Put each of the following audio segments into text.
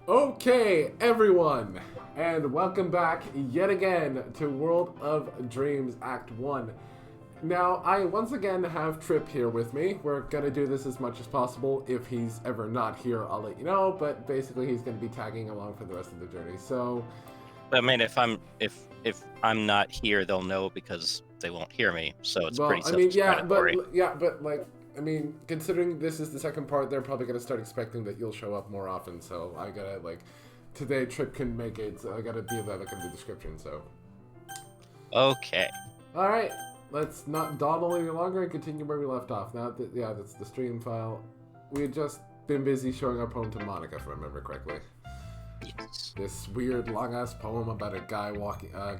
Okay, everyone, and welcome back yet again to World of Dreams Act 1. Now, I once again have Trip here with me. We're gonna do this as much as possible. If he's ever not here, I'll let you know, but basically he's gonna be tagging along for the rest of the journey, so... I mean, if I'm not here, they'll know because they won't hear me, so it's pretty self-explanatory. Considering this is the second part, they're probably gonna start expecting that you'll show up more often, so I gotta, today Trip couldn't make it, so I gotta be that in the description, so... Okay. Alright, let's not dawdle any longer and continue where we left off. Now, that's the stream file. We had just been busy showing our poem to Monika, if I remember correctly. Yes. This weird, long-ass poem about a guy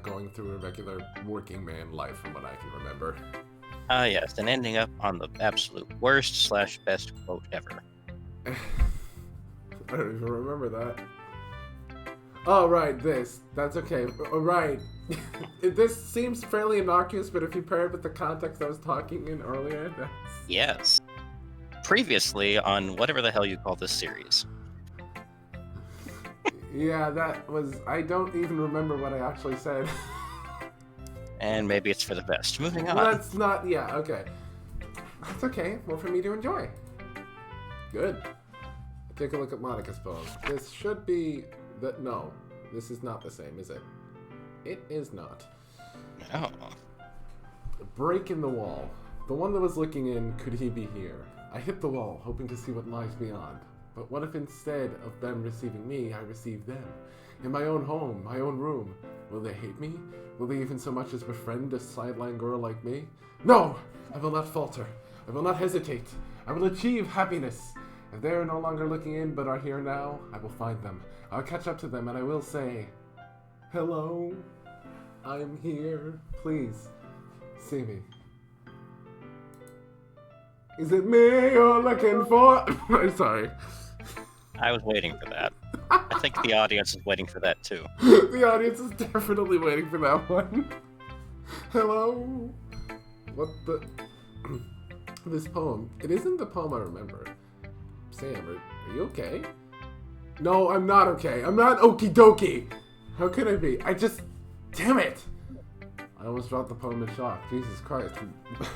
going through a regular working man life, from what I can remember. Yes, and ending up on the absolute worst/best quote ever. I don't even remember that. Oh, right, that's okay. Oh, right. This seems fairly innocuous, but if you pair it with the context I was talking in earlier, that's... Yes. Previously on whatever the hell you call this series. Yeah, that was... I don't even remember what I actually said. And maybe it's for the best. Moving on. Let's not... Yeah, okay. That's okay. More for me to enjoy. Good. Take a look at Monika's poem. This should be... No, this is not the same, is it? It is not. No. Break in the wall. The one that was looking in, could he be here? I hit the wall, hoping to see what lies beyond. But what if instead of them receiving me, I receive them? In my own home, my own room. Will they hate me? Will they even so much as befriend a sideline girl like me? No! I will not falter. I will not hesitate. I will achieve happiness. If they are no longer looking in but are here now, I will find them. I'll catch up to them and I will say, hello, I'm here. Please, see me. Is it me you're looking for? I'm sorry. I was waiting for that. I think the audience is waiting for that too. The audience is definitely waiting for that one. Hello? What the... This poem, it isn't the poem I remember. Sam, are you okay? No, I'm not okay. I'm not Okie Doki. How could I be? Damn it! I almost dropped the poem in shock. Jesus Christ.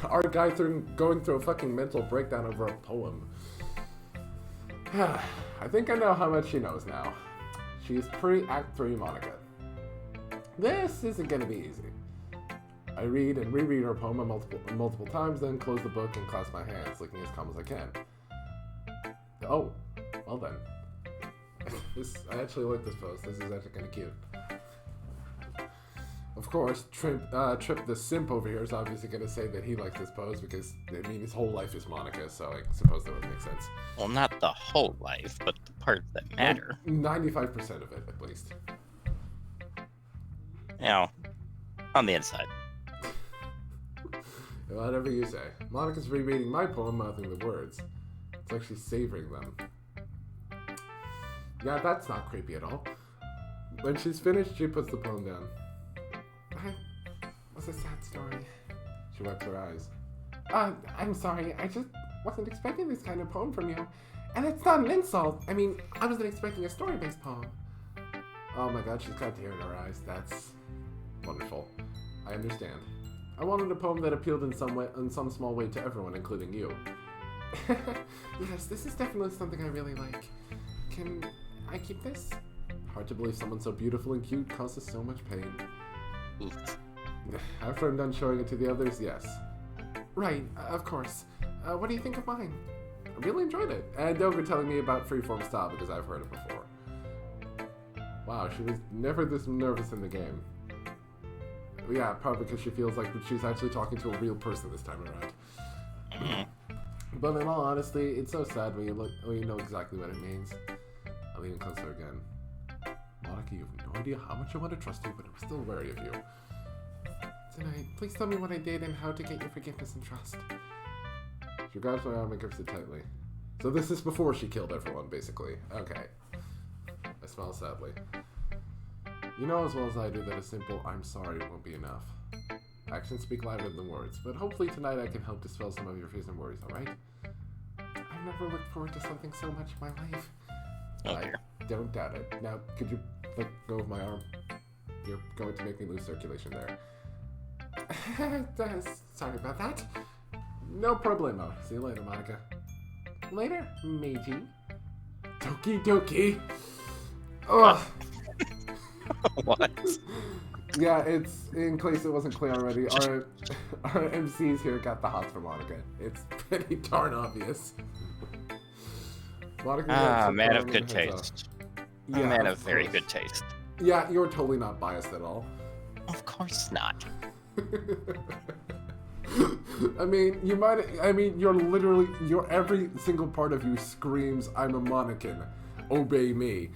Our guy going through a fucking mental breakdown over a poem. I think I know how much she knows now. She's pre-Act 3 Monika. This isn't gonna be easy. I read and reread her poem multiple times, then close the book and clasp my hands, looking as calm as I can. Oh, well then. I actually like this post. This is actually kind of cute. Of course, Trip the simp over here is obviously going to say that he likes this pose because, his whole life is Monika, so I suppose that would make sense. Well, not the whole life, but the parts that matter. 95% of it, at least. On the inside. Whatever you say. Monika's rereading my poem, mouthing the words. It's like she's savoring them. Yeah, that's not creepy at all. When she's finished, she puts the poem down. What's a sad story? She wipes her eyes. I'm sorry, I just wasn't expecting this kind of poem from you. And it's not an insult. I wasn't expecting a story-based poem. Oh my god, she's got tear in her eyes. That's wonderful. I understand. I wanted a poem that appealed in some small way to everyone, including you. Yes, this is definitely something I really like. Can I keep this? Hard to believe someone so beautiful and cute causes so much pain. Oof. After I'm done showing it to the others, yes. Right, of course. What do you think of mine? I really enjoyed it. And don't be telling me about freeform style because I've heard it before. Wow, she was never this nervous in the game. Yeah, probably because she feels like she's actually talking to a real person this time around. But in all honesty, it's so sad when you know exactly what it means. I'll lean closer again. Monika, you have no idea how much I want to trust you, but I'm still wary of you. Tonight, please tell me what I did and how to get your forgiveness and trust. She grabs my arm and grips it tightly. So this is before she killed everyone, basically. Okay. I smile sadly. You know as well as I do that a simple I'm sorry won't be enough. Actions speak louder than words, but hopefully tonight I can help dispel some of your fears and worries, alright? I've never looked forward to something so much in my life. Oh dear. don't doubt it. Now, could you let go of my arm? You're going to make me lose circulation there. Sorry about that. No problemo. See you later, Monika. Later, Meiji. Doki Doki. Ugh. What? Yeah, it's, in case it wasn't clear already, our MCs here got the hots for Monika. It's pretty darn obvious. Monika man of good taste. Yeah, a man of very good taste. Yeah, you're totally not biased at all. Of course not. you're every single part of you screams, I'm a Monican. Obey me.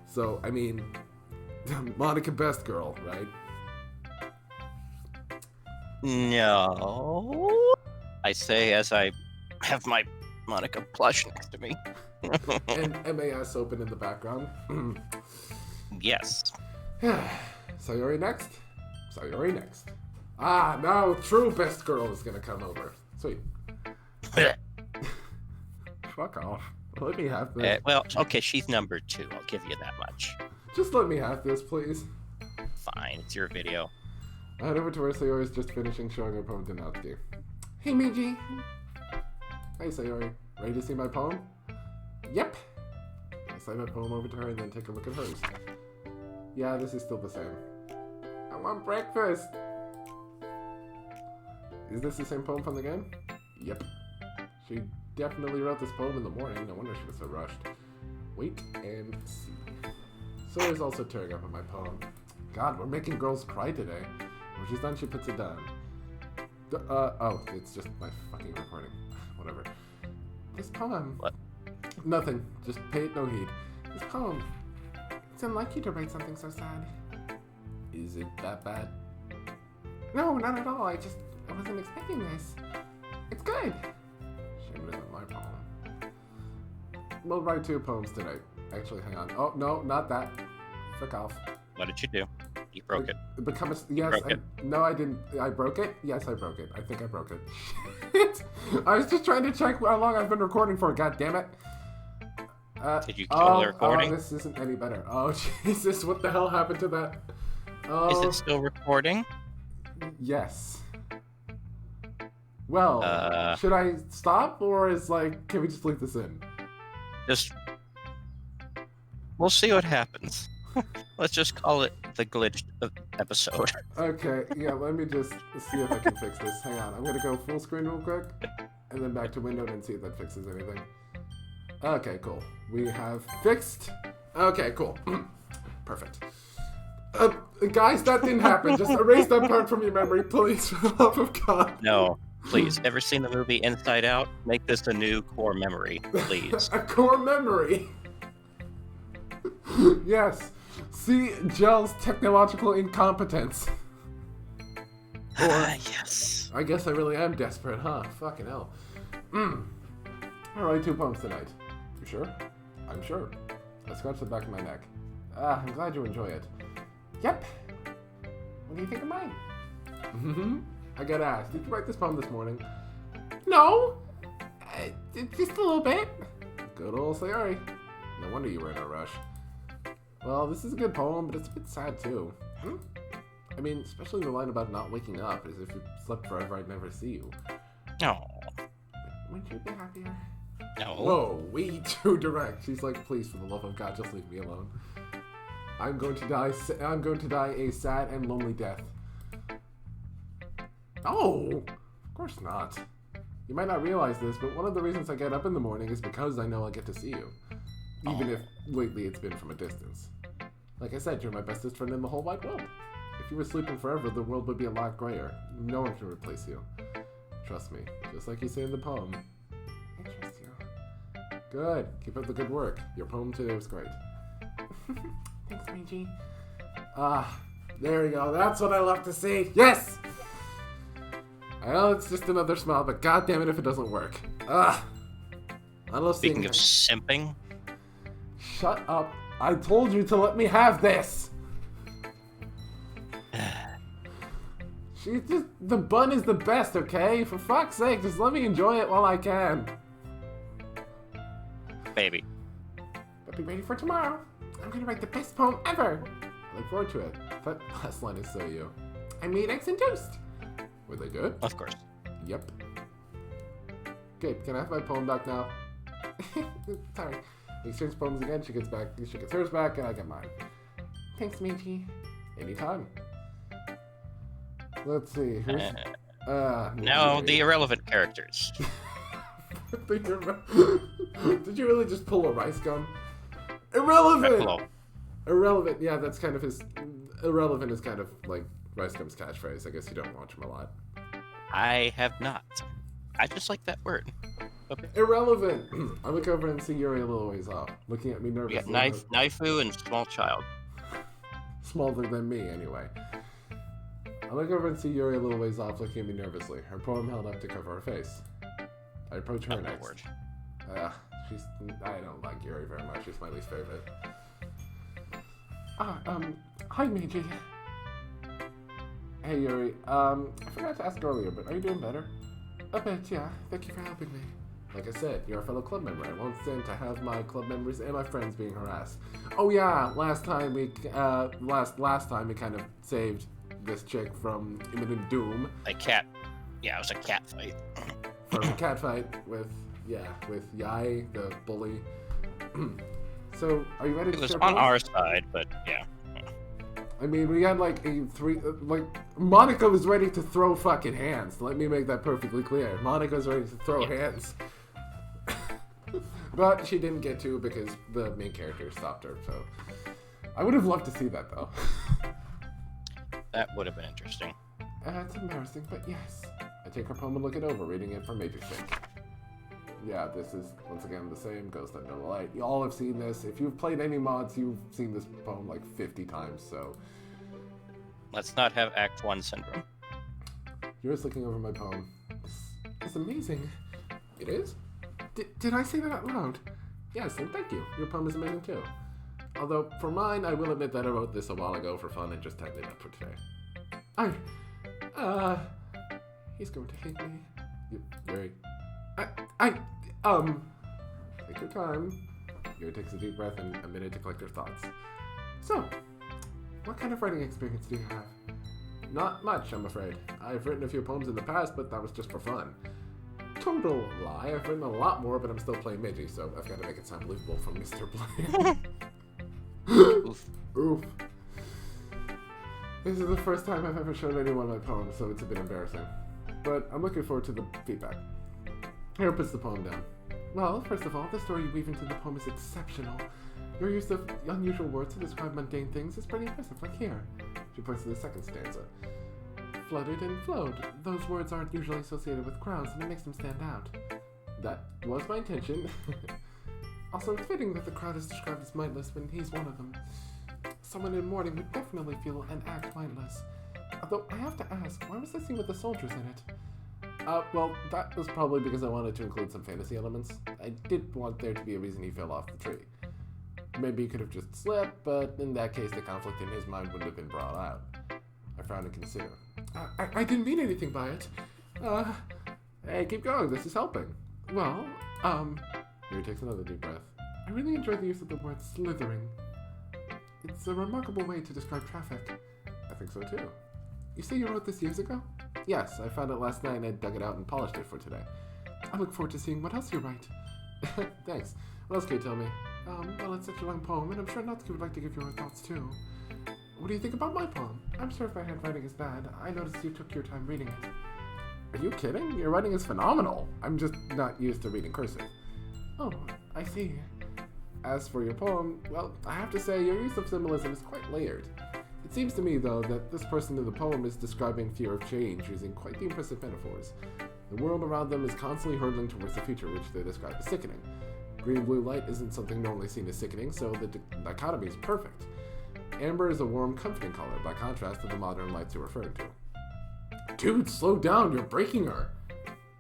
So, Monika best girl, right? No. I say as I have my Monika plush next to me. And MAS open in the background. Yes. Sayori next? Sayori next. Ah, now true best girl is gonna come over. Sweet. Fuck off. Let me have this. Well, okay, she's number 2. I'll give you that much. Just let me have this, please. Fine, it's your video. I head over to where Sayori's just finishing showing her poem to Natsuki. Hey, Meiji. Hey, Sayori. Ready to see my poem? Yep. I slide my poem over to her and then take a look at hers. Yeah, this is still the same. I want breakfast. Is this the same poem from the game? Yep. She definitely wrote this poem in the morning. No wonder she was so rushed. Wait and see. Sayori's also tearing up at my poem. God, we're making girls cry today. When she's done, she puts it down. Oh, it's just my fucking recording. Whatever. This poem... What? Nothing. Just pay it no heed. This poem... It's unlike you to write something so sad. Is it that bad? No, not at all. I wasn't expecting this. It's good. Shame it isn't my poem. We'll write 2 poems tonight. Actually, hang on. Oh, no, not that. Frick off. What did you do? You broke it. Yes. No, I didn't. I broke it? Yes, I broke it. I think I broke it. I was just trying to check how long I've been recording for. God damn it. Did you kill the recording? Oh, this isn't any better. Oh, Jesus. What the hell happened to that? Is it still recording? Yes. Well, should I stop or can we just leave this in? We'll see what happens. Let's just call it the glitched episode. Okay, yeah, let me just see if I can fix this. Hang on, I'm gonna go full screen real quick, and then back to Windows and see if that fixes anything. Okay, cool. We have fixed. Okay, cool. Perfect. Guys, that didn't happen. Just erase that part from your memory, please, for the love of God. No, please. Ever seen the movie Inside Out? Make this a new core memory, please. A core memory? Yes. See Gel's technological incompetence. Or, yes. I guess I really am desperate, huh? Fucking hell. I'll write 2 poems tonight. You sure? I'm sure. I scratch the back of my neck. I'm glad you enjoy it. Yep. What do you think of mine? I got asked, did you write this poem this morning? No. Just a little bit. Good old Sayori. No wonder you were in a rush. Well, this is a good poem, but it's a bit sad too. Especially the line about not waking up, as if you slept forever, I'd never see you. No. Wouldn't you be happier? No. Whoa, way too direct. She's like, please, for the love of God, just leave me alone. I'm going to die a sad and lonely death. No, of course not. You might not realize this, but one of the reasons I get up in the morning is because I know I'll get to see you. Even if lately it's been from a distance. Like I said, you're my bestest friend in the whole wide world. If you were sleeping forever, the world would be a lot grayer. No one can replace you. Trust me, just like you say in the poem. I trust you. Good. Keep up the good work. Your poem today was great. Thanks, Meiji. There we go. That's what I love to see. Yes! I know it's just another smile, but god damn it if it doesn't work. I love seeing Speaking of simping. Shut up. I told you to let me have this. The bun is the best, okay? For fuck's sake, just let me enjoy it while I can. Baby. But be ready for tomorrow. I'm gonna write the best poem ever. I look forward to it. That last line is so you. I made eggs and toast. Were they good? Of course. Yep. Okay, can I have my poem back now? Sorry. We exchange poems again. She gets hers back, and I get mine. Thanks, Meiji. Anytime. Let's see. Here's, now the irrelevant characters. Did you really just pull a rice gum? Irrelevant! Irrelevant. Yeah, that's kind of his... Irrelevant is kind of like Rice Gum's catchphrase. I guess you don't watch him a lot. I have not. I just like that word. Okay. Irrelevant! I look over and see Yuri a little ways off, looking at me nervously. Yeah, Naifu and small child. Smaller than me, anyway. I look over and see Yuri a little ways off, looking at me nervously, her poem held up to cover her face. I approach her next. I don't like Yuri very much. She's my least favorite. Hi, Meiji. Hey, Yuri. I forgot to ask earlier, but are you doing better? A bit, yeah. Thank you for helping me. Like I said, you're a fellow club member. I won't stand to have my club members and my friends being harassed. Oh yeah, last time we kind of saved this chick from imminent doom. Yeah, it was a cat fight. From a cat fight with Yai, the bully. So, are you ready to It was start on poems? our side, but yeah. I mean, we had Monika was ready to throw fucking hands. Let me make that perfectly clear. Monika was ready to throw hands. But she didn't get to because the main character stopped her, so... I would have loved to see that, though. That would have been interesting. It's embarrassing, but yes. I take her poem and look it over, reading it for Major's sake. Yeah, this is, once again, the same Ghost Under the Light. You all have seen this. If you've played any mods, you've seen this poem like 50 times, so... Let's not have Act 1 syndrome. You're just looking over my poem. It's amazing. It is? Did I say that out loud? Yes, and thank you. Your poem is amazing, too. Although, for mine, I will admit that I wrote this a while ago for fun and just typed it up for today. He's going to hate me. Yuri. Take your time. Yuri takes a deep breath and a minute to collect her thoughts. So, what kind of writing experience do you have? Not much, I'm afraid. I've written a few poems in the past, but that was just for fun. Total lie. I've written a lot more, but I'm still playing Meiji, so I've got to make it sound believable from Mr. Blaine. Oof. Oof. This is the first time I've ever shown anyone my poem, so it's a bit embarrassing. But I'm looking forward to the feedback. Here puts the poem down. Well, first of all, the story you weave into the poem is exceptional. Your use of unusual words to describe mundane things is pretty impressive, like here. She points to the second stanza. Flooded and flowed. Those words aren't usually associated with crowds, and it makes them stand out. That was my intention. Also, it's fitting that the crowd is described as mindless when he's one of them. Someone in mourning would definitely feel and act mindless. Although, I have to ask, why was the scene with the soldiers in it? Well, that was probably because I wanted to include some fantasy elements. I did want there to be a reason he fell off the tree. Maybe he could have just slipped, but in that case, the conflict in his mind wouldn't have been brought out. I frowned and considered. I didn't mean anything by it. Hey, keep going, this is helping. Well, Yuri takes another deep breath. I really enjoyed the use of the word slithering. It's a remarkable way to describe traffic. I think so too. You say you wrote this years ago? Yes, I found it last night and I dug it out and polished it for today. I look forward to seeing what else you write. Thanks. What else can you tell me? Well, it's such a long poem, and I'm sure Natsuki would like to give you her thoughts too. What do you think about my poem? I'm sure if my handwriting is bad, I noticed you took your time reading it. Are you kidding? Your writing is phenomenal. I'm just not used to reading cursive. Oh, I see. As for your poem, well, I have to say your use of symbolism is quite layered. It seems to me, though, that this person in the poem is describing fear of change using quite the impressive metaphors. The world around them is constantly hurtling towards the future, which they describe as sickening. Green-blue light isn't something normally seen as sickening, so the dichotomy is perfect. Amber is a warm, comforting color, by contrast to the modern lights you're referring to. Dude, slow down, you're breaking her!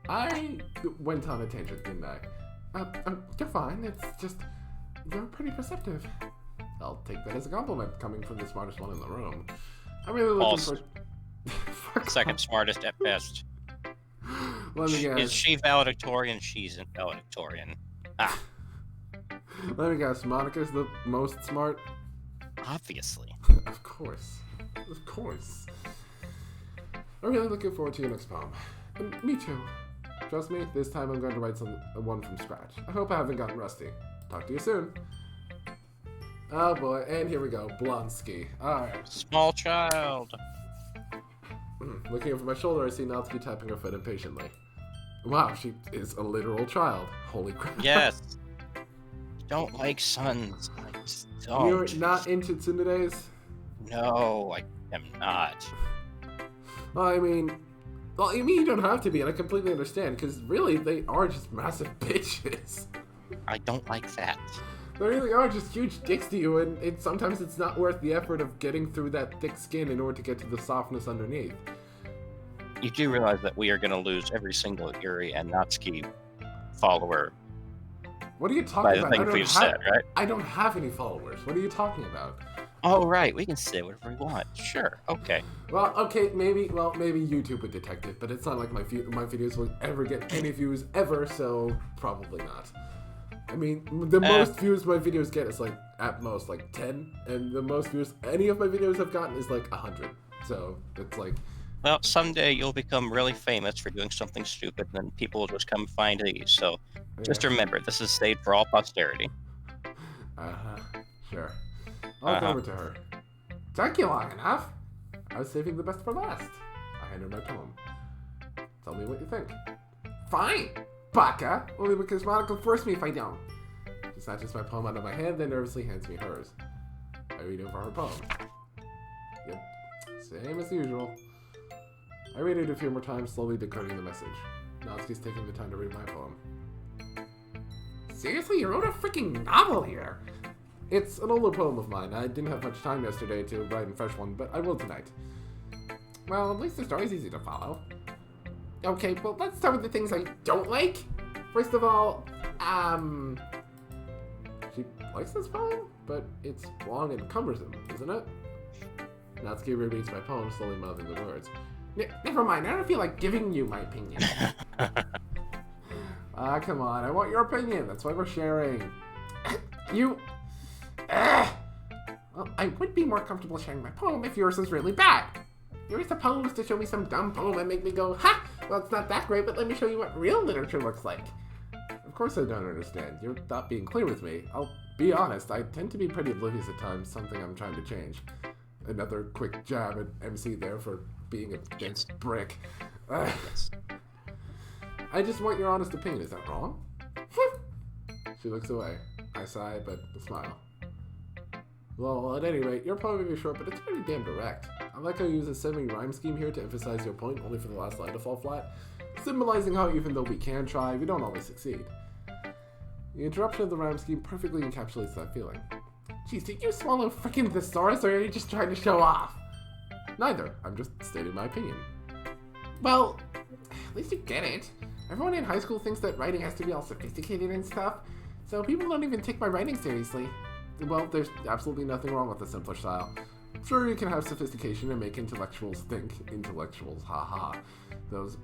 I went on a tangent, didn't I? You're fine, it's just, you're pretty perceptive. I'll take that as a compliment, coming from the smartest one in the room. I'm really looking for... Second smartest at best. Let me guess. Is she valedictorian? She's valedictorian. Let me guess, Monika's the most smart? Obviously. Of course. Of course. I'm really looking forward to your next poem. Me too. Trust me, this time I'm going to write one from scratch. I hope I haven't gotten rusty. Talk to you soon. Oh boy, and here we go. Blonsky. Alright. Small child. Looking over my shoulder, I see Natsuki tapping her foot impatiently. Wow, she is a literal child. Holy crap. Yes. Don't like sons. I just don't. You're not into tsunderes? No, I am not. Well, I mean, you don't have to be, and I completely understand, because really, they are just massive bitches. I don't like that. They really are just huge dicks to you, and sometimes it's not worth the effort of getting through that thick skin in order to get to the softness underneath. You do realize that we are going to lose every single Yuri and Natsuki follower. What are you talking about? By the things we've said, right? I don't have any followers. What are you talking about? Oh, right. We can say whatever we want. Sure. Okay. Well, okay, maybe YouTube would detect it, but it's not like my videos will ever get any views ever, so probably not. I mean, the most views my videos get is like, at most, like 10, and the most views any of my videos have gotten is like 100. So, it's like... Well, someday you'll become really famous for doing something stupid, and then people will just come find these. So, just remember, this is saved for all posterity. Sure. I'll go over to her. Took you long enough. I was saving the best for last. I hand her my poem. Tell me what you think. Fine, baka. Only because Monika forced me if I don't. She snatches my poem out of my hand, then nervously hands me hers. I read over her poem. Yep, same as usual. I read it a few more times, slowly decoding the message. Natsuki's taking the time to read my poem. Seriously, you wrote a freaking novel here? It's an older poem of mine. I didn't have much time yesterday to write a fresh one, but I will tonight. Well, at least the story's easy to follow. Okay, well, let's start with the things I don't like. First of all, she likes this poem, but it's long and cumbersome, isn't it? Natsuki rereads my poem, slowly mouthing the words. Never mind, I don't feel like giving you my opinion. Come on, I want your opinion. That's why we're sharing. Well, I would be more comfortable sharing my poem if yours was really bad. You were supposed to show me some dumb poem and make me go, ha! Well, it's not that great, but let me show you what real literature looks like. Of course I don't understand. You're not being clear with me. I'll be honest, I tend to be pretty oblivious at times, something I'm trying to change. Another quick jab at MC there for being a dense brick. I just want your honest opinion. Is that wrong? She looks away. I sigh, but smile. Well, at any rate, your poem may be short, but it's pretty damn direct. I like how you use a semi-rhyme scheme here to emphasize your point, only for the last line to fall flat, symbolizing how even though we can try, we don't always succeed. The interruption of the rhyme scheme perfectly encapsulates that feeling. Geez, did you swallow frickin' thesaurus, or are you just trying to show off? Neither. I'm just stating my opinion. Well, at least you get it. Everyone in high school thinks that writing has to be all sophisticated and stuff, so people don't even take my writing seriously. Well, there's absolutely nothing wrong with the simpler style. Sure, you can have sophistication and make intellectuals think. Intellectuals, haha. Those,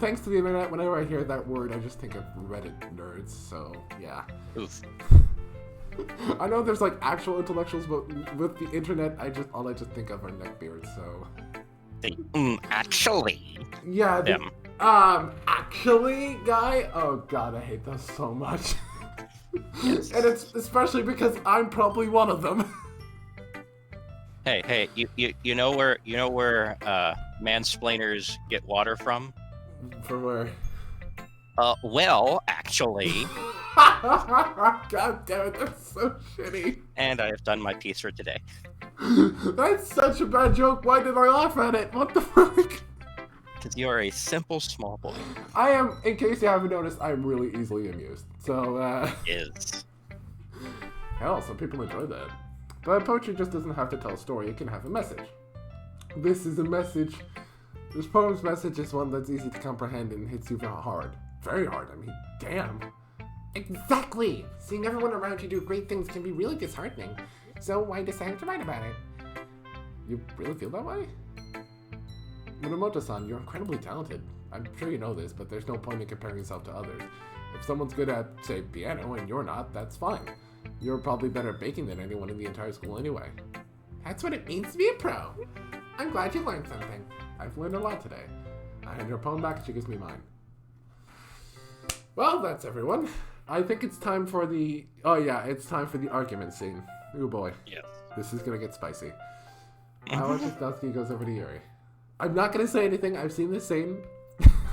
thanks to the internet, whenever I hear that word, I just think of Reddit nerds, so, yeah. Oof. I know there's, like, actual intellectuals, but with the internet, all I just think of are neckbeards, so... Actually. Yeah, actually, guy? Oh god, I hate those so much. Yes. And it's especially because I'm probably one of them. Hey, you know where mansplainers get water from? From where? Well, actually. God damn it, that's so shitty. And I have done my piece for today. That's such a bad joke. Why did I laugh at it? What the fuck? Because you are a simple small boy. I am, in case you haven't noticed, I'm really easily amused. So, Is. Hell, some people enjoy that. But poetry just doesn't have to tell a story, it can have a message. This is a message. This poem's message is one that's easy to comprehend and hits you hard. Very hard, I mean, damn. Exactly! Seeing everyone around you do great things can be really disheartening. So why decide to write about it? You really feel that way? Minamoto-san, you're incredibly talented. I'm sure you know this, but there's no point in comparing yourself to others. If someone's good at, say, piano and you're not, that's fine. You're probably better at baking than anyone in the entire school anyway. That's what it means to be a pro. I'm glad you learned something. I've learned a lot today. I hand her a poem back and she gives me mine. Well, that's everyone. I think it's time for the... Oh yeah, it's time for the argument scene. Ooh boy. Yes. This is gonna get spicy. Natsuki goes over to Yuri. I'm not gonna say anything. I've seen this scene.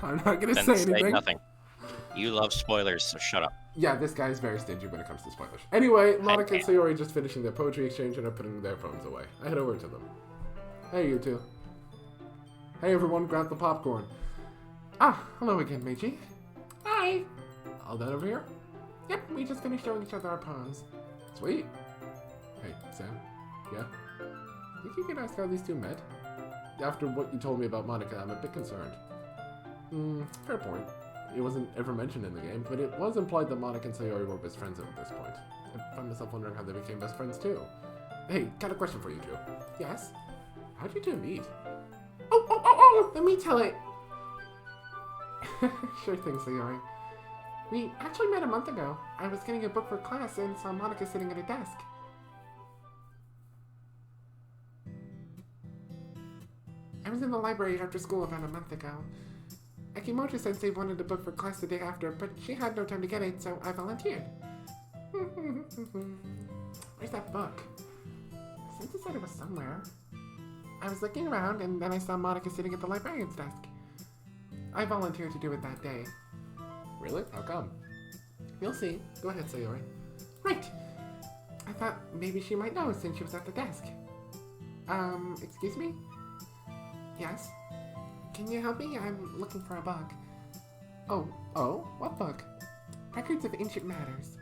I'm not gonna say anything. Nothing. You love spoilers, so shut up. Yeah, this guy is very stingy when it comes to spoilers. Anyway, Monika and Sayori just finishing their poetry exchange and are putting their poems away. I head over to them. Hey, you two. Hey, everyone, grab the popcorn. Ah, hello again, Meiji. Hi. All done over here? Yep, we just finished showing each other our poems. Sweet. Hey, Sam. Yeah? Think you could ask how these two met? After what you told me about Monika, I'm a bit concerned. Fair point. It wasn't ever mentioned in the game, but it was implied that Monika and Sayori were best friends at this point. I find myself wondering how they became best friends too. Hey, got a question for you two. Yes? How'd you two meet? Oh! Let me tell it! Sure thing, Sayori. We actually met a month ago. I was getting a book for class and saw Monika sitting at a desk. I was in the library after school about a month ago. Akimoto-sensei wanted a book for class the day after, but she had no time to get it, so I volunteered. Where's that book? Sensei said it was somewhere. I was looking around, and then I saw Monika sitting at the librarian's desk. I volunteered to do it that day. Really? How come? You'll see. Go ahead, Sayori. Right. I thought maybe she might know since she was at the desk. Excuse me? Yes? Can you help me? I'm looking for a book. Oh? What book? Records of Ancient Matters.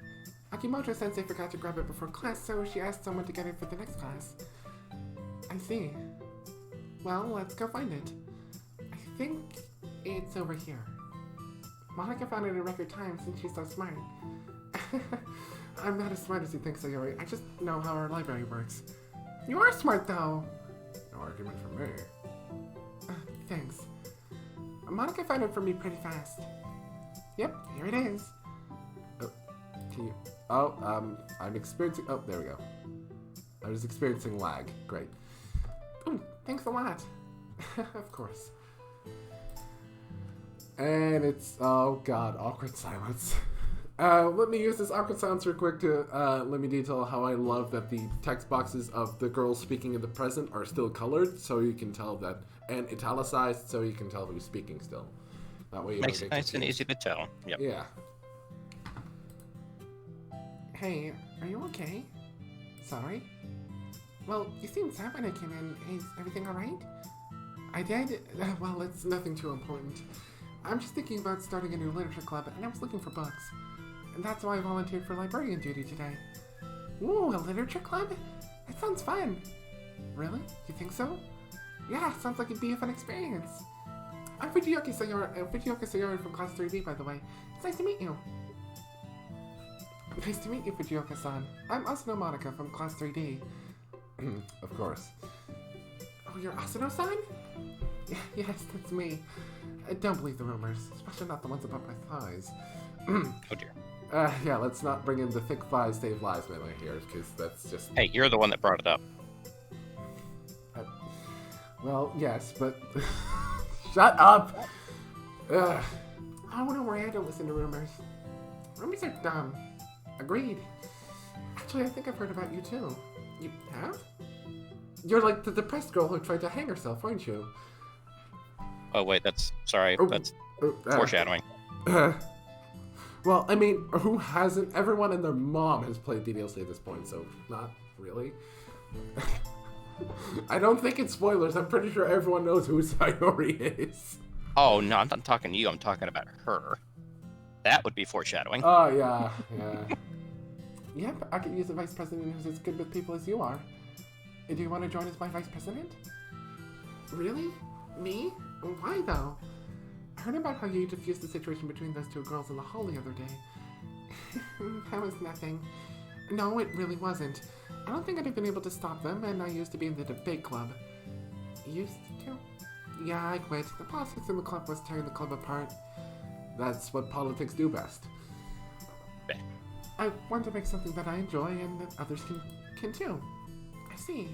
Akimoto-sensei forgot to grab it before class, so she asked someone to get it for the next class. I see. Well, let's go find it. I think it's over here. Monika found it in record time since she's so smart. I'm not as smart as you think, Sayori. I just know how our library works. You are smart, though. No argument from me. Thanks. Monika found it for me pretty fast. Yep, here it is. I'm experiencing... Oh, there we go. I was experiencing lag. Great. Ooh, thanks a lot. Of course. And it's... Oh, God. Awkward silence. Let me use this awkward silence real quick to let me detail how I love that the text boxes of the girls speaking in the present are still colored, so you can tell that... And italicized, so you can tell who's speaking still. That way you makes it nice and easy to tell. Yep. Yeah. Hey, are you okay? Sorry? Well, you seemed sad when I came in. Is everything alright? I did? Well, it's nothing too important. I'm just thinking about starting a new literature club, and I was looking for books. And that's why I volunteered for librarian duty today. Ooh, a literature club? That sounds fun. Really? You think so? Yeah, sounds like it'd be a fun experience. I'm Fujioka Sayori from Class 3B, by the way. It's nice to meet you. Nice to meet you, Fujioka-san. I'm Asano Monika from Class 3D. Of course. Oh, you're Asano-san? Yes, that's me. Don't believe the rumors, especially not the ones about my thighs. Oh dear. Yeah, let's not bring in the thick thighs save lives melee here, because that's just... Hey, you're the one that brought it up. Well, yes, but... Shut up! I wouldn't worry, I don't listen to rumors. Rumors are dumb. Agreed. Actually, I think I've heard about you too. You have? You're like the depressed girl who tried to hang herself, aren't you? Oh wait, that's foreshadowing. Well, I mean, who hasn't? Everyone and their mom has played DDLC at this point, so not really. I don't think it's spoilers. I'm pretty sure everyone knows who Sayori is. Oh no, I'm not talking to you. I'm talking about her. That would be foreshadowing. Oh yeah. Yep, I could use a vice president who's as good with people as you are. Do you want to join as my vice president? Really? Me? Why though? I heard about how you diffused the situation between those two girls in the hall the other day. That was nothing. No, it really wasn't. I don't think I'd have been able to stop them, and I used to be in the debate club. Used to? Yeah, I quit. The politics in the club was tearing the club apart. That's what politics do best. I want to make something that I enjoy and that others can too. I see.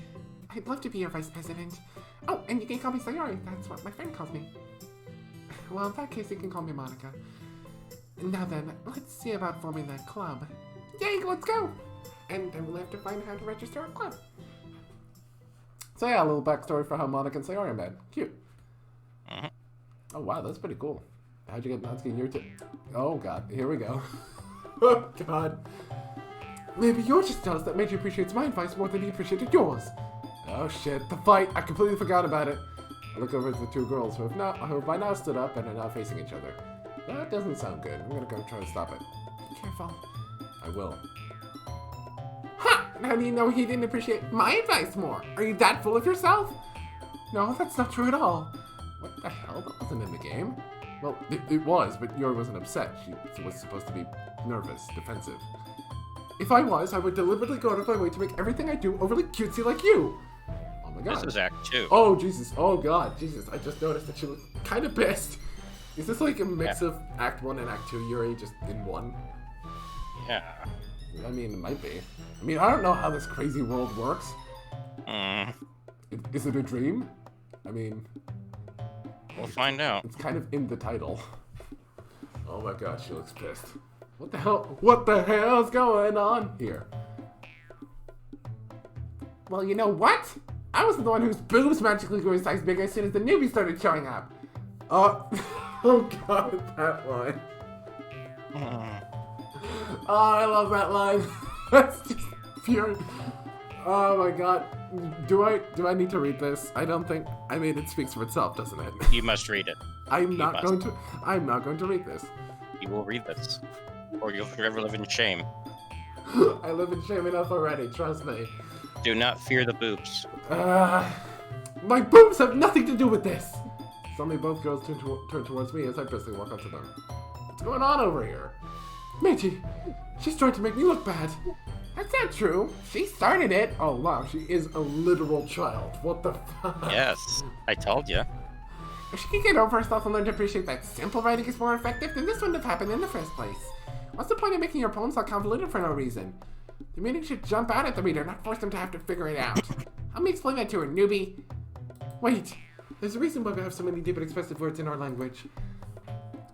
I'd love to be your vice president. Oh, and you can call me Sayori. That's what my friend calls me. Well, in that case, you can call me Monika. Now then, let's see about forming that club. Yay, let's go! And then we'll have to find how to register a club. So yeah, a little backstory for how Monika and Sayori met. Cute. Oh wow, that's pretty cool. How'd you get Natsuki in your Oh god, here we go. Oh god. Maybe you're just jealous that Meiji appreciates my advice more than he appreciated yours. Oh shit, the fight! I completely forgot about it. I look over at the two girls who have by now stood up and are now facing each other. That doesn't sound good. I'm gonna go try to stop it. Be careful. I will. Ha! How do you know he didn't appreciate my advice more? Are you that full of yourself? No, that's not true at all. What the hell? That wasn't in the game. Well, it was, but Yuri wasn't upset. She was supposed to be nervous, defensive. If I was, I would deliberately go out of my way to make everything I do overly cutesy like you. Oh my god. This is Act 2. Oh, Jesus. Oh, God. Jesus. I just noticed that she was kind of pissed. Is this like a mix of Act 1 and Act 2 Yuri just in one? Yeah. I mean, it might be. I mean, I don't know how this crazy world works. Is it a dream? I mean... We'll find out. It's kind of in the title. Oh my god, she looks pissed. What the hell? What the hell's going on here? Well, you know what? I was the one whose boobs magically grew a size big as soon as the newbie started showing up. Oh god, that line. Oh, I love that line. That's just pure. Oh my god. Do I need to read this? I don't think. I mean, it speaks for itself, doesn't it? You must read it. I'm not going to read this. You will read this, or you'll forever live in shame. I live in shame enough already. Trust me. Do not fear the boobs. My boobs have nothing to do with this. Suddenly, both girls turn towards me as I briskly walk up to them. What's going on over here? Meiji, she's trying to make me look bad. That's not true. She started it. Oh, wow. She is a literal child. What the fuck? Yes, I told you. If she could get over herself and learn to appreciate that simple writing is more effective, then this wouldn't have happened in the first place. What's the point of making your poems all convoluted for no reason? The meaning should jump out at the reader, not force them to have to figure it out. Help me explain that to her, newbie. Wait. There's a reason why we have so many deep and expressive words in our language.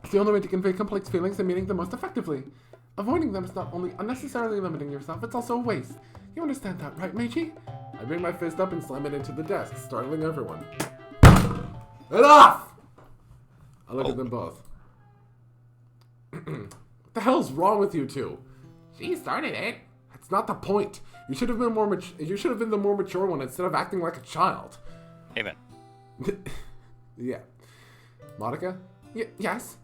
It's the only way to convey complex feelings and meaning the most effectively. Avoiding them is not only unnecessarily limiting yourself, it's also a waste. You understand that, right, Meiji? I bring my fist up and slam it into the desk, startling everyone. Enough! I look at them both. What the hell's wrong with you two? She started it. That's not the point. You should have been the more mature one instead of acting like a child. Hey, man. Yeah. Monika? Yes?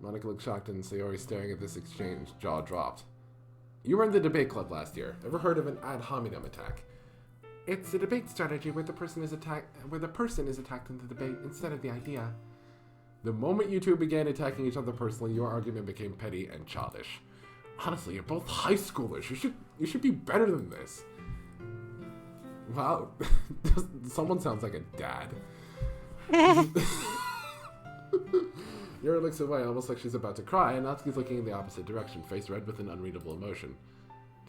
Monika looked shocked and Sayori staring at this exchange, jaw dropped. You were in the debate club last year. Ever heard of an ad hominem attack? It's a debate strategy where the person is attacked in the debate instead of the idea. The moment you two began attacking each other personally, your argument became petty and childish. Honestly, you're both high schoolers. You should be better than this. Wow. Someone sounds like a dad. Yuri looks away, almost like she's about to cry, and Natsuki's looking in the opposite direction, face red with an unreadable emotion.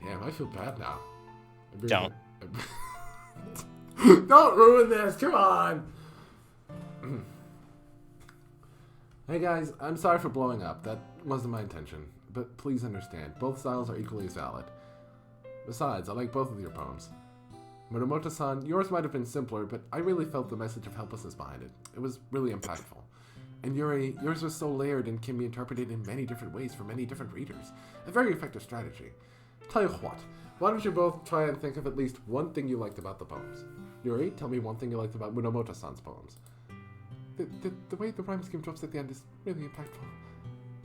Damn, I feel bad now. Don't. Don't ruin this, come on! Hey guys, I'm sorry for blowing up. That wasn't my intention. But please understand, both styles are equally as valid. Besides, I like both of your poems. Muramoto-san, yours might have been simpler, but I really felt the message of helplessness behind it. It was really impactful. And Yuri, yours was so layered and can be interpreted in many different ways for many different readers. A very effective strategy. Tell you what, why don't you both try and think of at least one thing you liked about the poems? Yuri, tell me one thing you liked about Muramoto-san's poems. The way the rhyme scheme drops at the end is really impactful.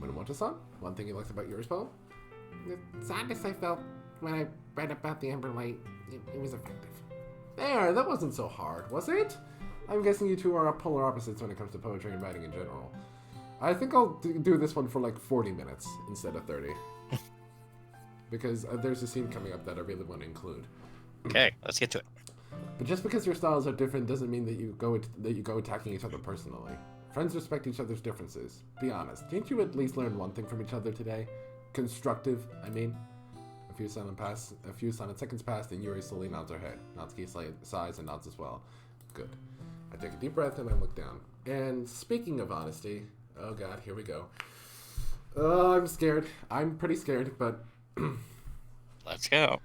Muramoto-san, one thing you liked about Yuri's poem? The sadness I felt when I read about the Ember Light, it was effective. There, that wasn't so hard, was it? I'm guessing you two are polar opposites when it comes to poetry and writing in general. I think I'll do this one for like 40 minutes instead of 30. Because there's a scene coming up that I really want to include. Okay, let's get to it. But just because your styles are different doesn't mean that you go attacking each other personally. Friends respect each other's differences. Be honest, didn't you at least learn one thing from each other today? Constructive, I mean. A few silent seconds pass, and Yuri slowly nods her head. Natsuki sighs and nods as well. Good. I take a deep breath and I look down. And speaking of honesty, oh god, here we go. I'm scared. I'm pretty scared, but... Let's go.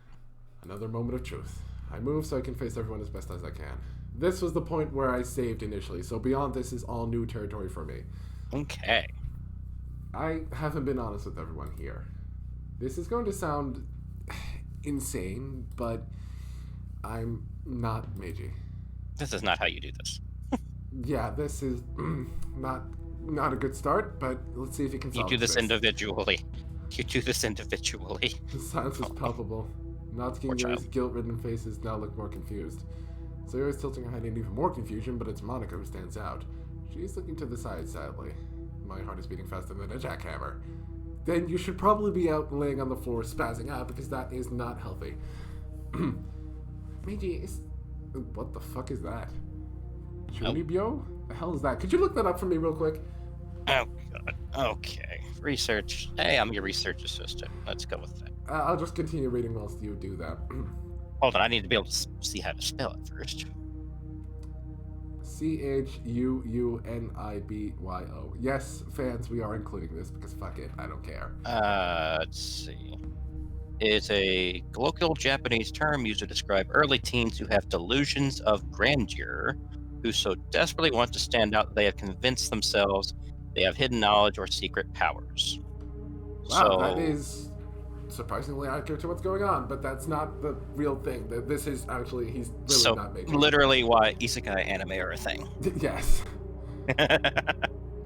Another moment of truth. I move so I can face everyone as best as I can. This was the point where I saved initially, so beyond this is all new territory for me. Okay. I haven't been honest with everyone here. This is going to sound insane, but I'm not Meiji. This is not how you do this. Yeah, this is not a good start, but let's see if you can solve You do this this. individually. You do this individually. The silence is palpable. Natsuki and Yuri's guilt-ridden faces now look more confused. Sayori's tilting her head in even more confusion, but it's Monika who stands out. She's looking to the side, sadly. My heart is beating faster than a jackhammer. Then you should probably be out laying on the floor spazzing out, because that is not healthy. Meiji, is... What the fuck is that? Chunibyo? The hell is that? Could you look that up for me real quick? Oh, God. Okay. Research. Hey, I'm your research assistant. Let's go with that. I'll just continue reading whilst you do that. Hold on, I need to be able to see how to spell it first. Chunibyo. Yes, fans, we are including this because fuck it, I don't care. Let's see. It's a colloquial Japanese term used to describe early teens who have delusions of grandeur, who so desperately want to stand out that they have convinced themselves they have hidden knowledge or secret powers. Wow, that is surprisingly accurate to what's going on, but that's not the real thing. This is actually, he's really not making literally why isekai anime are a thing. Yes.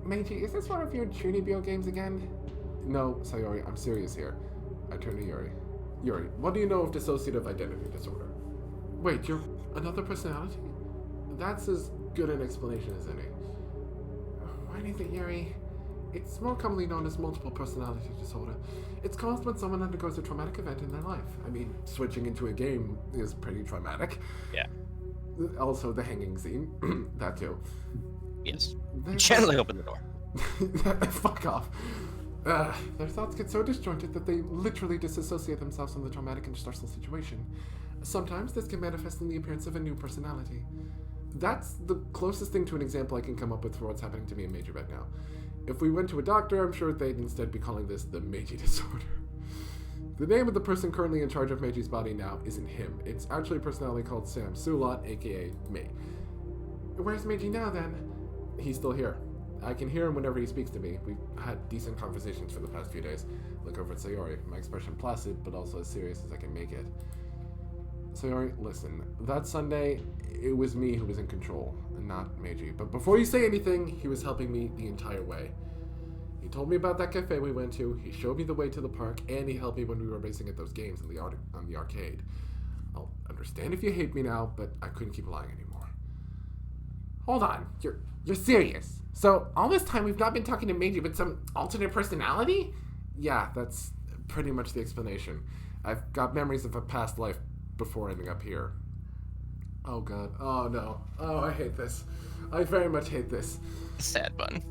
Meiji, is this one of your Chunibyo games again? No, Sayori, I'm serious here. I turn to Yuri. Yuri, what do you know of dissociative identity disorder? Wait, you're another personality? That's as good an explanation as any. Why do you think, Yuri? It's more commonly known as multiple personality disorder. It's caused when someone undergoes a traumatic event in their life. I mean, switching into a game is pretty traumatic. Yeah. Also, the hanging scene. That too. Yes. Gently open the door. Fuck off. Their thoughts get so disjointed that they literally disassociate themselves from the traumatic and stressful situation. Sometimes this can manifest in the appearance of a new personality. That's the closest thing to an example I can come up with for what's happening to me and Meiji right now. If we went to a doctor, I'm sure they'd instead be calling this the Meiji disorder. The name of the person currently in charge of Meiji's body now isn't him. It's actually a personality called Sam Sulot, aka me. Where's Meiji now, then? He's still here. I can hear him whenever he speaks to me. We've had decent conversations for the past few days. Look over at Sayori, my expression placid, but also as serious as I can make it. Sayori, listen. That Sunday, it was me who was in control, and not Meiji. But before you say anything, he was helping me the entire way. He told me about that cafe we went to, he showed me the way to the park, and he helped me when we were racing at those games on the arcade. I'll understand if you hate me now, but I couldn't keep lying anymore. Hold on, you're serious? So, all this time we've not been talking to Meiji with some alternate personality? Yeah, that's pretty much the explanation. I've got memories of a past life before ending up here. Oh god. Oh no. Oh, I hate this. I very much hate this. Sad bun.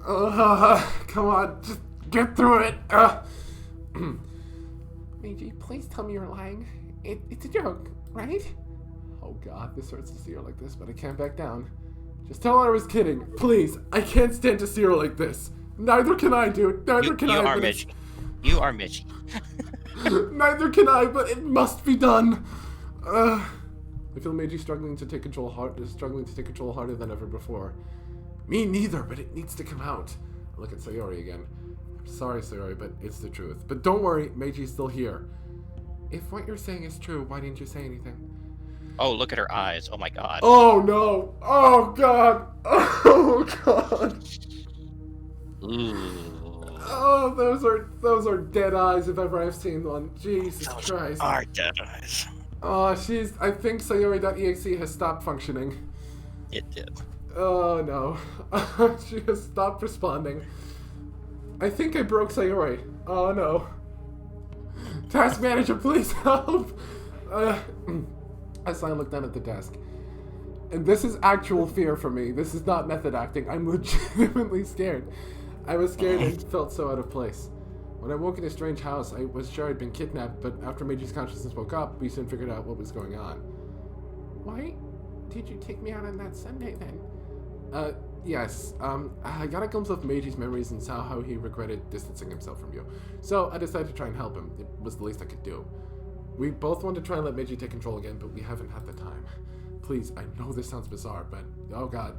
Come on, just get through it. Meiji, please tell me you're lying. It's a joke, right? Oh god, this hurts to see her like this, but I can't back down. Just tell her I was kidding. Please, I can't stand to see her like this. Neither can I, dude. Neither can I. You are Meiji. You are Meiji. Neither can I, but it must be done. I feel Meiji struggling to take control harder than ever before. Me neither, but it needs to come out. I look at Sayori again. I'm sorry, Sayori, but it's the truth. But don't worry, Meiji's still here. If what you're saying is true, why didn't you say anything? Oh, look at her eyes. Oh my god. Oh no! Oh god! Oh god! Ooh. Oh, those are dead eyes if ever I've seen one. Jesus Christ. Are dead eyes. Oh, I think Sayori.exe has stopped functioning. It did. Oh no. She has stopped responding. I think I broke Sayori. Oh no. Task manager, please help! As I look down at the desk. And this is actual fear for me. This is not method acting. I'm legitimately scared. I was scared and felt so out of place. When I woke in a strange house, I was sure I'd been kidnapped, but after Meiji's consciousness woke up, we soon figured out what was going on. Why did you take me out on that Sunday, then? Yes. I got a glimpse of Meiji's memories and saw how he regretted distancing himself from you. So I decided to try and help him. It was the least I could do. We both want to try and let Meiji take control again, but we haven't had the time. Please, I know this sounds bizarre, but oh god.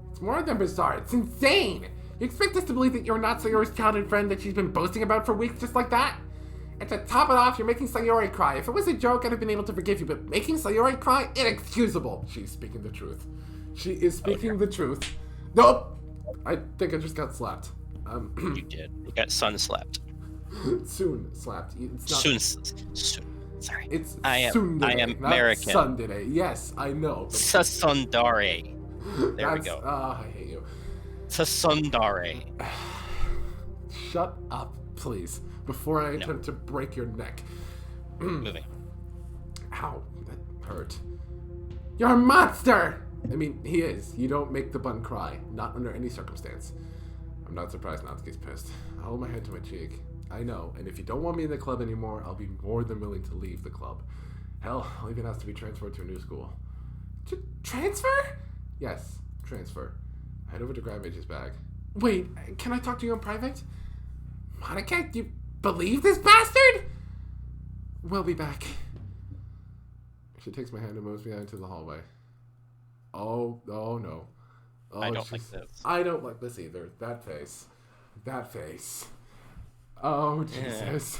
It's more than bizarre, it's insane! You expect us to believe that you're not Sayori's childhood friend that she's been boasting about for weeks just like that? And to top it off, you're making Sayori cry. If it was a joke, I'd have been able to forgive you, but making Sayori cry? Inexcusable! She's speaking the truth. She is speaking the truth. Nope! I think I just got slapped. You did. You got sun slapped. Soon slapped. It's not... Soon. Sorry. It's I am Sundere, American. Not Sundere. Yes, I know. Sasundare. There we go. I hate you. Sasundare. Shut up, please, before I attempt to break your neck. Moving. Ow, that hurt. You're a monster! I mean, he is. You don't make the bun cry. Not under any circumstance. I'm not surprised Natsuki's pissed. I'll hold my head to my cheek. I know, and if you don't want me in the club anymore, I'll be more than willing to leave the club. Hell, I'll even ask to be transferred to a new school. Transfer? Yes, transfer. Head over to grab Meiji's bag. Wait, can I talk to you in private? Monika, do you believe this bastard? We'll be back. She takes my hand and moves me out into the hallway. Oh no. Oh, I don't like this. I don't like this either. That face. Oh, Jesus.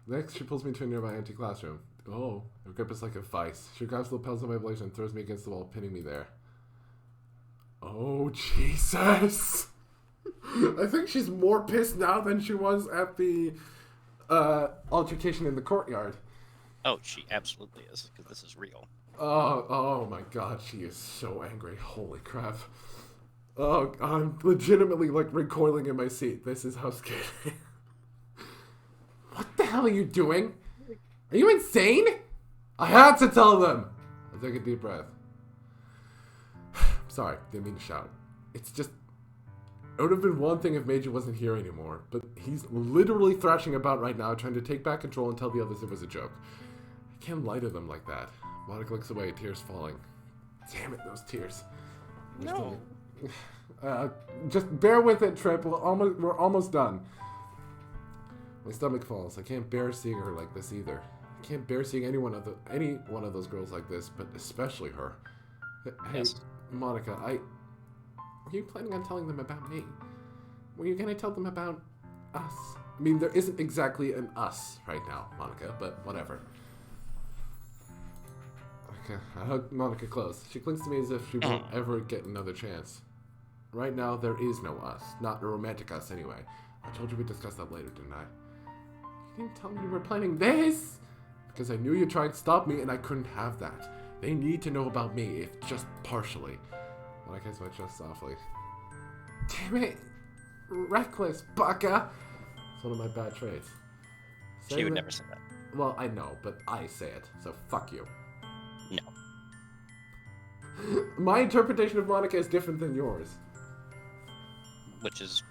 Next, she pulls me to a nearby empty classroom. Oh, her grip is like a vice. She grabs the lapels of my blazer and throws me against the wall, pinning me there. Oh, Jesus. I think she's more pissed now than she was at the altercation in the courtyard. Oh, she absolutely is, because this is real. Oh my god, she is so angry. Holy crap. Oh, I'm legitimately, like, recoiling in my seat. This is how scary. What the hell are you doing? Are you insane? I had to tell them! I'll take a deep breath. Sorry, didn't mean to shout. It's just... It would have been one thing if Meiji wasn't here anymore, but he's literally thrashing about right now, trying to take back control and tell the others it was a joke. I can't lie to them like that. Monika looks away, tears falling. Damn it, those tears. No. Just bear with it, Trip. We're almost done. My stomach falls. I can't bear seeing her like this either. I can't bear seeing any one of those girls like this, but especially her. Hey, Yes. Monika, were you planning on telling them about me? Were you gonna tell them about us? I mean, there isn't exactly an us right now, Monika, but whatever. Okay, I hug Monika close. She clings to me as if she won't ever get another chance. Right now, there is no us. Not a romantic us, anyway. I told you we'd discuss that later, didn't I? You didn't tell me you were planning this! Because I knew you'd try and stop me, and I couldn't have that. They need to know about me, if just partially. Monika hits my chest softly. Damn it! Reckless, baka! It's one of my bad traits. She would never say that. Well, I know, but I say it, so fuck you. No. My interpretation of Monika is different than yours. Which is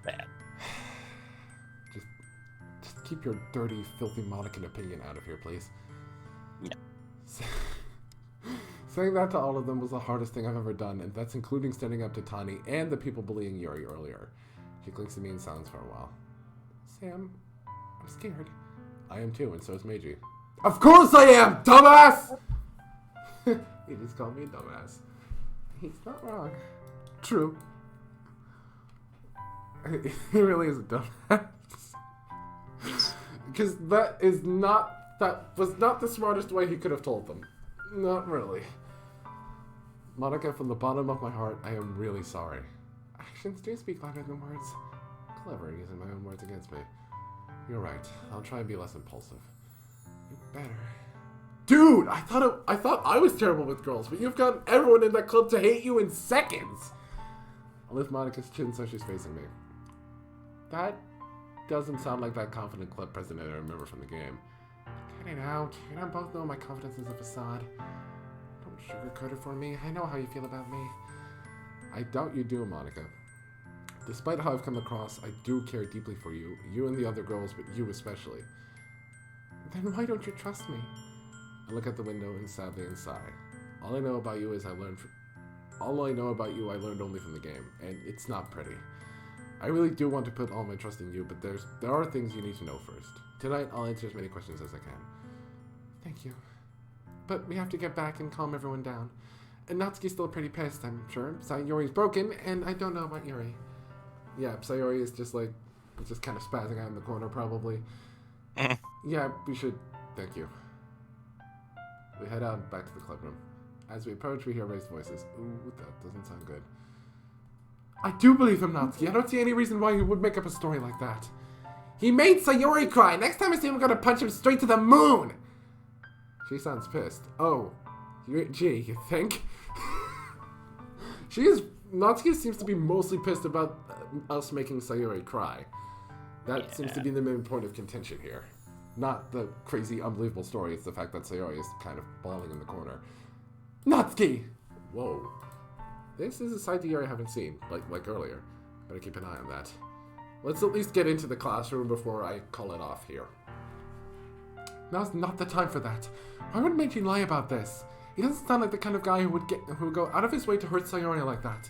bad. Just keep your dirty, filthy Monican opinion out of here, please. No. Saying that to all of them was the hardest thing I've ever done, and that's including standing up to Tani and the people bullying Yuri earlier. She clings to me in silence for a while. Sam, I'm scared. I am too, and so is Meiji. Of course I am, dumbass! He just called me a dumbass. He's not wrong. True. He really is a dumbass. Because that was not the smartest way he could have told them. Not really. Monika, from the bottom of my heart, I am really sorry. Actions do speak louder than words. Clever using my own words against me. You're right. I'll try and be less impulsive. You better. Dude, I thought I was terrible with girls, but you've gotten everyone in that club to hate you in seconds. I lift Monika's chin so she's facing me. That doesn't sound like that confident club president I remember from the game. Cut it out. You don't both know my confidence is a facade. Don't sugarcoat it for me. I know how you feel about me. I doubt you do, Monika. Despite how I've come across, I do care deeply for you. You and the other girls, but you especially. Then why don't you trust me? I look out the window and sadly sigh. All I know about you I learned only from the game, and it's not pretty. I really do want to put all my trust in you, but there are things you need to know first. Tonight, I'll answer as many questions as I can. Thank you. But we have to get back and calm everyone down. And Natsuki's still pretty pissed, I'm sure. Sayori's broken, and I don't know about Yuri. Yeah, Sayori is just kind of spazzing out in the corner, probably. Yeah, we should. Thank you. We head out back to the club room. As we approach, we hear raised voices. Ooh, that doesn't sound good. I do believe him, Natsuki. I don't see any reason why he would make up a story like that. He made Sayori cry. Next time I see him, I'm gonna punch him straight to the moon. She sounds pissed. Oh, gee, you think? Natsuki seems to be mostly pissed about us making Sayori cry. That seems to be the main point of contention here. Not the crazy, unbelievable story. It's the fact that Sayori is kind of bawling in the corner. Natsuki! Whoa. This is a side to Yuri I haven't seen, like earlier. Better keep an eye on that. Let's at least get into the classroom before I call it off here. Now's not the time for that. Why would Meiji lie about this? He doesn't sound like the kind of guy who would go out of his way to hurt Sayori like that.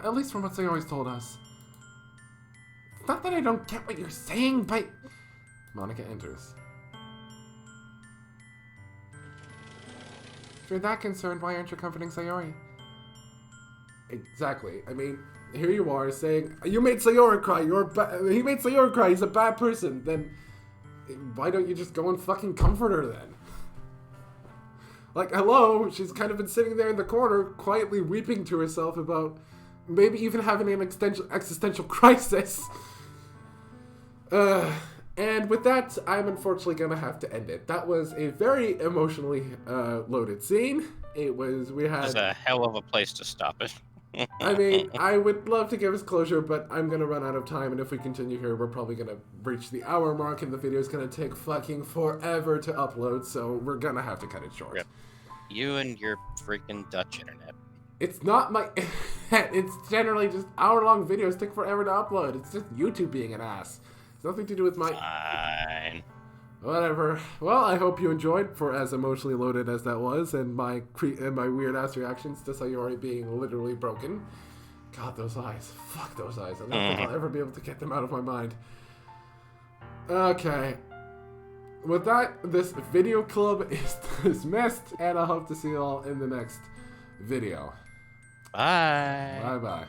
At least from what Sayori's told us. It's not that I don't get what you're saying, but... Monika enters. If you're that concerned, why aren't you comforting Sayori? Exactly. I mean, here you are saying, you made Sayori cry, he made Sayori cry, he's a bad person. Then, why don't you just go and fucking comfort her then? Like, hello, she's kind of been sitting there in the corner, quietly weeping to herself about maybe even having an existential crisis. And with that, I'm unfortunately going to have to end it. That was a very emotionally loaded scene. It was a hell of a place to stop it. I mean, I would love to give us closure, but I'm going to run out of time, and if we continue here, we're probably going to reach the hour mark, and the video is going to take fucking forever to upload, so we're going to have to cut it short. Yep. You and your freaking Dutch internet. It's not my... It's generally just hour-long videos take forever to upload. It's just YouTube being an ass. It's nothing to do with my... Fine. Whatever. Well, I hope you enjoyed, for as emotionally loaded as that was, and my weird-ass reactions to Sayori being literally broken. God, those eyes. Fuck those eyes. I don't think I'll ever be able to get them out of my mind. Okay. With that, this video club is dismissed, and I hope to see you all in the next video. Bye. Bye-bye.